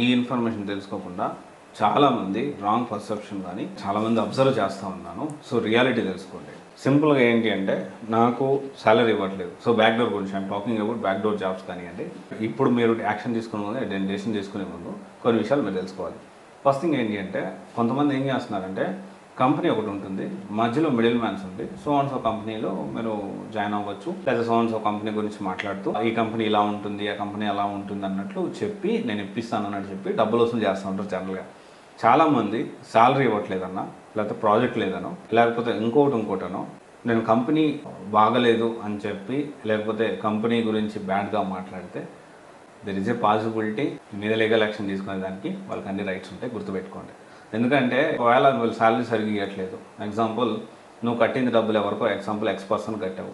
ఈ ఇన్ఫర్మేషన్ తెలుసుకోకుండా చాలా మంది రాంగ్ పర్సెప్షన్ కానీ చాలా మంది అబ్జర్వ్ చేస్తూ ఉన్నాను. సో రియాలిటీ తెలుసుకోండి. సింపుల్గా ఏంటి అంటే నాకు సాలరీ ఇవ్వట్లేదు. సో బ్యాక్ డోర్ గురించి I'm talking about back door jobs కానివ్వండి. ఇప్పుడు మీరు యాక్షన్ తీసుకునే ముందు డెసిషన్ తీసుకునే ముందు కొన్ని విషయాలు మీరు తెలుసుకోవాలి. ఫస్ట్ థింగ్ ఏంటి అంటే కొంతమంది ఏం చేస్తున్నారంటే కంపెనీ ఒకటి ఉంటుంది, మధ్యలో మిడిల్ మ్యాన్స్ ఉంది. సో అండ్ సో కంపెనీలో మీరు జాయిన్ అవ్వచ్చు, లేదా సో అండ్ సో కంపెనీ గురించి మాట్లాడుతూ ఈ కంపెనీ ఇలా ఉంటుంది, ఆ కంపెనీ అలా ఉంటుంది అన్నట్లు చెప్పి నేను ఇప్పిస్తాను అన్నట్టు చెప్పి డబ్బులు వసూలు చేస్తూ ఉంటారు. జనరల్గా చాలామంది శాలరీ ఇవ్వట్లేదన్నా, లేకపోతే ప్రాజెక్ట్ లేదనో, లేకపోతే ఇంకోటనో, నేను కంపెనీ బాగలేదు అని చెప్పి లేకపోతే కంపెనీ గురించి బ్యాడ్గా మాట్లాడితే దెర్ ఇస్ ఏ పాసిబిలిటీ మీద లీగల్ యాక్షన్ తీసుకునే దానికి వాళ్ళకి అన్ని రైట్స్ ఉంటాయి. గుర్తుపెట్టుకోండి. ఎందుకంటే ఒకవేళ వాళ్ళు శాలరీ సరిగ్గా ఇవ్వట్లేదు, ఎగ్జాంపుల్ నువ్వు కట్టింది డబ్బులు ఎవరికో ఎగ్జాంపుల్ X% కట్టావు,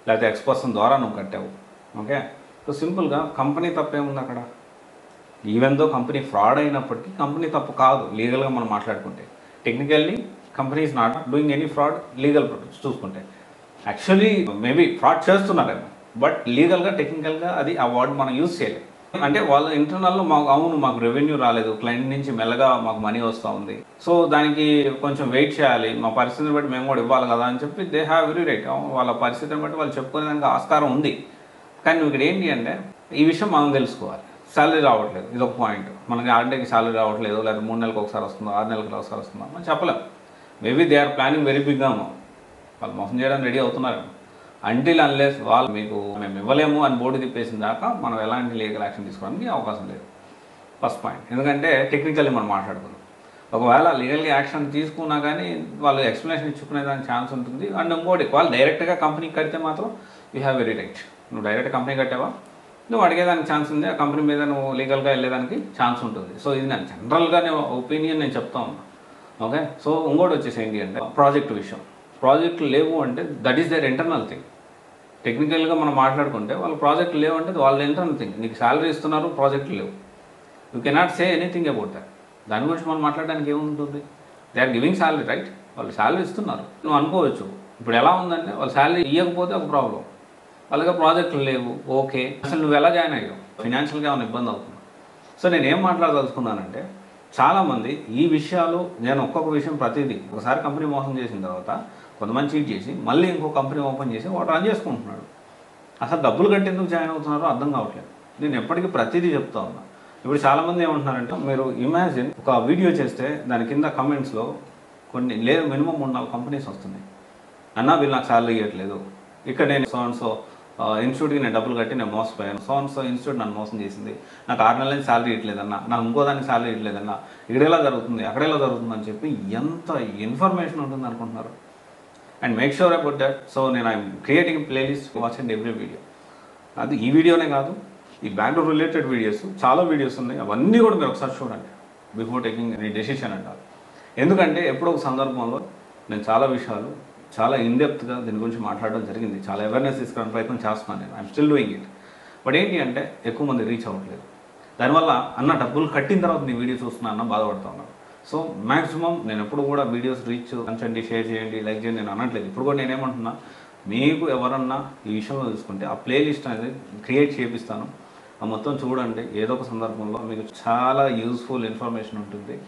లేకపోతే X% ద్వారా నువ్వు కట్టావు. ఓకే, సో సింపుల్గా కంపెనీ తప్పేముంది అక్కడ? ఈవెన్ దో కంపెనీ ఫ్రాడ్ అయినప్పటికీ కంపెనీ తప్పు కాదు లీగల్గా మనం మాట్లాడుకుంటే. Technically company is not doing any fraud legal చూసుకుంటే. యాక్చువల్లీ మేబీ ఫ్రాడ్ చేస్తున్నారేమో, బట్ లీగల్గా టెక్నికల్గా అది ఆ వర్డ్ మనం యూజ్ చేయలేము. అంటే వాళ్ళ ఇంటర్నల్లో మాకు రెవెన్యూ రాలేదు, క్లయింట్ నుంచి మెల్లగా మాకు మనీ వస్తూ ఉంది, సో దానికి కొంచెం వెయిట్ చేయాలి, మా పరిస్థితిని బట్టి మేము కూడా ఇవ్వాలి కదా అని చెప్పి దే హ్యావ్ ఎవ్రీ రైట్. వాళ్ళ పరిస్థితిని బట్టి వాళ్ళు చెప్పుకునేదానికి ఆస్కారం ఉంది. కానీ ఇక్కడ ఏంటి అంటే ఈ విషయం మనం తెలుసుకోవాలి. శాలరీ రావట్లేదు, ఇది ఒక పాయింట్. మనకి ఆర్డేకి శాలరీ రావట్లేదు, లేదా 3 నెలలకు ఒకసారి వస్తుందో 6 నెలలకు ఒకసారి వస్తుందో మనం చెప్పలేం. Maybe they are planning very బిగ్గా, వాళ్ళు మోసం చేయడానికి రెడీ అవుతున్నారేమో. అంటిల్ అన్లెస్ వాళ్ళు మీకు మేము ఇవ్వలేము అని బోర్డు తిప్పేసిన దాకా మనం ఎలాంటి లీగల్ యాక్షన్ తీసుకోవడానికి అవకాశం లేదు. First point. ఎందుకంటే టెక్నికల్లీ మనం మాట్లాడుకున్నాం. ఒకవేళ లీగల్గా యాక్షన్ తీసుకున్నా కానీ వాళ్ళు ఎక్స్ప్లెనేషన్ ఇచ్చుకునే దానికి ఛాన్స్ ఉంటుంది. అండ్ ఇంకోటి, వాళ్ళు డైరెక్ట్గా కంపెనీకి కడితే మాత్రం యూ హ్యావ్ వెరీ రైట్. నువ్వు డైరెక్ట్ కంపెనీ కట్టావా, నువ్వు అడిగేదానికి ఛాన్స్ ఉంది, ఆ కంపెనీ మీద నువ్వు లీగల్గా వెళ్ళేదానికి ఛాన్స్ ఉంటుంది. సో ఇది నేను జనరల్గా ఒపీనియన్ నేను చెప్తా ఉన్నా. ఓకే, సో ఇంకోటి వచ్చేసి ఏంటి అంటే ప్రాజెక్ట్ విషయం. ప్రాజెక్టులు లేవు అంటే that is there internal thing. టెక్నికల్గా మనం మాట్లాడుకుంటే వాళ్ళు ప్రాజెక్టులు లేవు అంటే వాళ్ళ ఇంటర్నల్ థింగ్. నీకు శాలరీ ఇస్తున్నారు, ప్రాజెక్టులు లేవు, you cannot say anything about that. దాని గురించి మనం మాట్లాడడానికి ఏముంటుంది? They are giving salary, right? వాళ్ళు శాలరీ ఇస్తున్నారు. నువ్వు అనుకోవచ్చు ఇప్పుడు ఎలా ఉందంటే వాళ్ళు శాలరీ ఇవ్వకపోతే ఒక ప్రాబ్లం, వాళ్ళకి ప్రాజెక్టులు లేవు. ఓకే, అసలు నువ్వు ఎలా జాయిన్ అయ్యావు? ఫైనాన్షియల్గా ఏమైనా ఇబ్బంది అవుతుంది. సో నేను ఏం మాట్లాడదలుచుకున్నానంటే చాలామంది ఈ విషయాలు, నేను ఒక్కొక్క విషయం ప్రతిదీ ఒకసారి కంపెనీ మోసం చేసిన తర్వాత కొంతమంది చీట్ చేసి మళ్ళీ ఇంకో కంపెనీ ఓపెన్ చేసి వాడు రన్ చేసుకుంటున్నాడు. అసలు డబ్బులు కట్టేందుకు జాయిన్ అవుతున్నారో అర్థం కావట్లేదు. నేను ఎప్పటికీ ప్రతిదీ చెప్తా ఉన్నా. ఇప్పుడు చాలామంది ఏమంటున్నారంటే, మీరు ఇమాజిన్ ఒక వీడియో చేస్తే దాని కింద కమెంట్స్లో కొన్ని లేదు మినిమం 3-4 కంపెనీస్ వస్తున్నాయి. అన్నా వీళ్ళు నాకు శాలరీ ఇవ్వట్లేదు, ఇక్కడ నేను సో అండ్ సో ఇన్స్టిట్యూట్కి నేను డబ్బులు కట్టి నేను మోసపోయాను, సో అండ్ సో ఇన్స్టిట్యూట్ నన్ను మోసం చేసింది, నాకు 6 నెలల నుంచి శాలరీ ఇవ్వట్లేదన్నా, నాకు ఇంకో దానికి శాలరీ ఇవ్వట్లేదన్నా, ఇక్కడెలా జరుగుతుంది అక్కడెలా జరుగుతుంది అని చెప్పి ఎంత ఇన్ఫర్మేషన్ ఉంటుంది అనుకుంటున్నారు. And make sure about that. So నేను I'm creating playlist, watch and every video. అది ఈ వీడియోనే కాదు, ఈ బ్యాక్డోర్ రిలేటెడ్ వీడియోస్ చాలా వీడియోస్ ఉన్నాయి. అవన్నీ కూడా మీరు ఒకసారి చూడండి బిఫోర్ టేకింగ్ ఎనీ డెసిషన్ అంటారు. ఎందుకంటే ఎప్పుడో ఒక సందర్భంలో నేను చాలా విషయాలు చాలా ఇన్డెప్త్గా దీని గురించి మాట్లాడడం జరిగింది. చాలా అవేర్నెస్ తీసుకునే ప్రయత్నం చేస్తున్నాను నేను. I'm still doing it. But ఏంటి అంటే ఎక్కువ మంది రీచ్ అవ్వట్లేదు. దానివల్ల అన్న డబ్బులు కట్టిన తర్వాత నీ వీడియో చూస్తున్నా అన్న బాధపడుతూ ఉన్నాను. సో మ్యాక్సిమం నేను ఎప్పుడు కూడా వీడియోస్ రీచ్ పంచండి, షేర్ చేయండి, లైక్ చేయండి నేను అనట్లేదు. ఇప్పుడు కూడా నేనేమంటున్నా, మీకు ఎవరన్నా ఈ విషయంలో చూసుకుంటే ఆ ప్లేలిస్ట్ అనేది క్రియేట్ చేపిస్తాను, ఆ మొత్తం చూడండి. ఏదో ఒక సందర్భంలో మీకు చాలా యూస్ఫుల్ ఇన్ఫర్మేషన్ ఉంటుంది,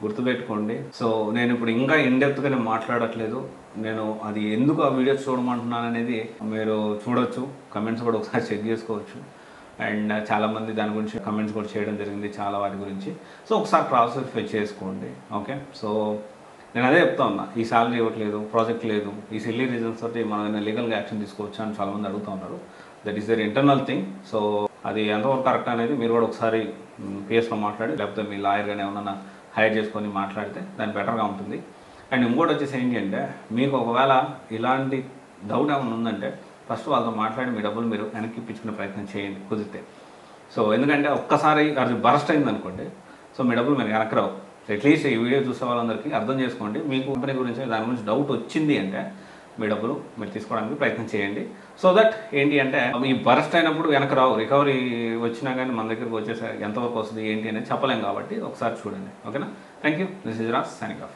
గుర్తుపెట్టుకోండి. సో నేను ఇప్పుడు ఇంకా ఇన్డెప్త్గా నేను మాట్లాడట్లేదు. నేను అది ఎందుకు ఆ వీడియోస్ చూడమంటున్నాను అనేది మీరు చూడొచ్చు, కమెంట్స్ కూడా ఒకసారి చెక్ చేసుకోవచ్చు. అండ్ చాలామంది దాని గురించి కమెంట్స్ కూడా చేయడం జరిగింది చాలా వాటి గురించి. సో ఒకసారి క్రాస్ వెరిఫై చేసుకోండి. ఓకే, సో నేను అదే చెప్తా ఉన్నా, ఈ శాలరీ ఇవ్వట్లేదు, ప్రాజెక్ట్ లేదు, ఈ సిల్లీ రీజన్స్ తోటి మనం లీగల్గా యాక్షన్ తీసుకోవచ్చు అని చాలామంది అడుగుతూ ఉన్నారు. That is there internal thing. So అది ఎంతవరకు కరెక్ట్ అనేది మీరు కూడా ఒకసారి పిఎస్లో మాట్లాడి, లేకపోతే మీ లాయర్ కానీ ఏమన్నా హైర్ చేసుకొని మాట్లాడితే దాని బెటర్గా ఉంటుంది. అండ్ ఇంకోటి వచ్చేసి ఏంటి అంటే, మీకు ఒకవేళ ఇలాంటి డౌట్ ఏమైనా ఉందంటే ఫస్ట్ వాళ్ళతో మాట్లాడి మీ డబ్బులు మీరు వెనక్కి ఇప్పించుకునే ప్రయత్నం చేయండి కుదిరితే. సో ఎందుకంటే ఒక్కసారి అది బరస్ట్ అయింది అనుకోండి, సో మీ డబ్బులు మీరు వెనక్కి రావు. అట్లీస్ట్ ఈ వీడియో చూసే వాళ్ళందరికీ అర్థం చేసుకోండి, మీకు కంపెనీ గురించి దాని గురించి డౌట్ వచ్చింది అంటే మీ డబ్బులు మీరు తీసుకోవడానికి ప్రయత్నం చేయండి. సో దట్ ఏంటి అంటే ఈ బరస్ట్ అయినప్పుడు వెనక రావు, రికవరీ వచ్చినా కానీ మన దగ్గరికి వచ్చేసే ఎంతవరకు వస్తుంది ఏంటి అనేది చెప్పలేం. కాబట్టి ఒకసారి చూడండి. ఓకేనా? Thank you. This is Raj signing off.